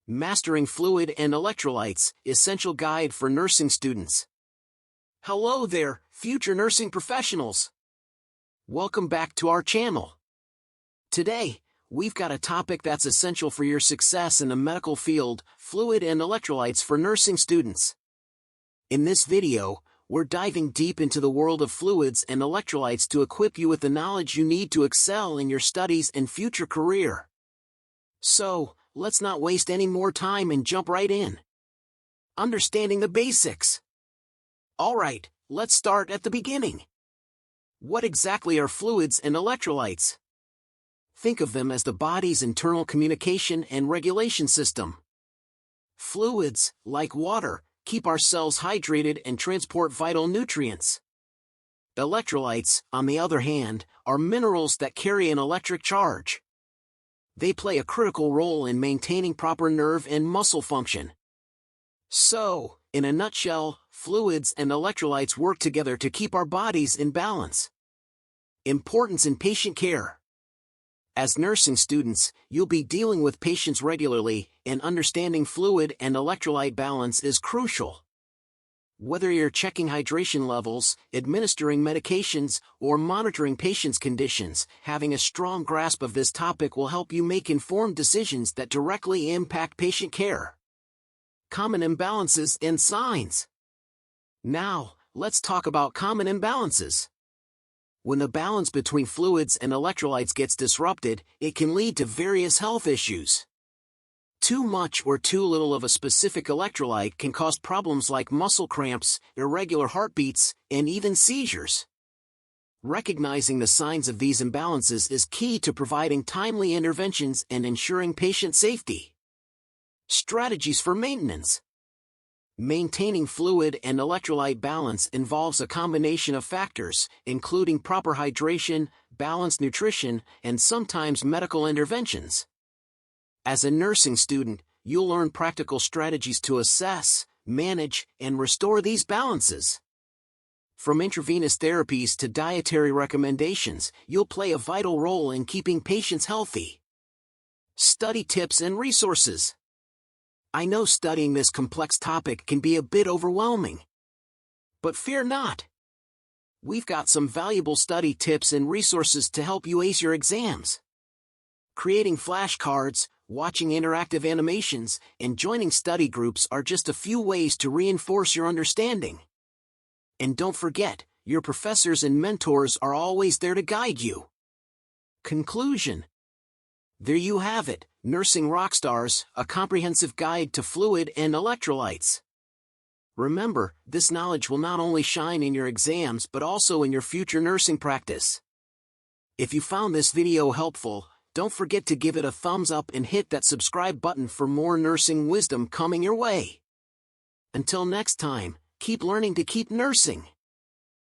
Mastering Fluid and Electrolytes, Essential Guide for Nursing Students. Hello there, future nursing professionals. Welcome back to our channel. Today, we've got a topic that's essential for your success in the medical field, fluid and electrolytes for nursing students. In this video, we're diving deep into the world of fluids and electrolytes to equip you with the knowledge you need to excel in your studies and future career. So, let's not waste any more time and jump right in. Understanding the basics. Alright, let's start at the beginning. What exactly are fluids and electrolytes? Think of them as the body's internal communication and regulation system. Fluids, like water, keep our cells hydrated and transport vital nutrients. Electrolytes, on the other hand, are minerals that carry an electric charge. They play a critical role in maintaining proper nerve and muscle function. So, in a nutshell, fluids and electrolytes work together to keep our bodies in balance. Importance in patient care. As nursing students, you'll be dealing with patients regularly, and understanding fluid and electrolyte balance is crucial. Whether you're checking hydration levels, administering medications, or monitoring patients' conditions, having a strong grasp of this topic will help you make informed decisions that directly impact patient care. Common imbalances and signs. Now, let's talk about common imbalances. When the balance between fluids and electrolytes gets disrupted, it can lead to various health issues. Too much or too little of a specific electrolyte can cause problems like muscle cramps, irregular heartbeats, and even seizures. Recognizing the signs of these imbalances is key to providing timely interventions and ensuring patient safety. Strategies for maintenance. Maintaining fluid and electrolyte balance involves a combination of factors, including proper hydration, balanced nutrition, and sometimes medical interventions. As a nursing student, you'll learn practical strategies to assess, manage, and restore these balances. From intravenous therapies to dietary recommendations, you'll play a vital role in keeping patients healthy. Study tips and resources. I know studying this complex topic can be a bit overwhelming. But fear not. We've got some valuable study tips and resources to help you ace your exams. Creating flashcards, watching interactive animations, and joining study groups are just a few ways to reinforce your understanding. And don't forget, your professors and mentors are always there to guide you. Conclusion. There you have it, Nursing Rockstars, a comprehensive guide to fluid and electrolytes. Remember, this knowledge will not only shine in your exams but also in your future nursing practice. If you found this video helpful, don't forget to give it a thumbs up and hit that subscribe button for more nursing wisdom coming your way. Until next time, keep learning to keep nursing.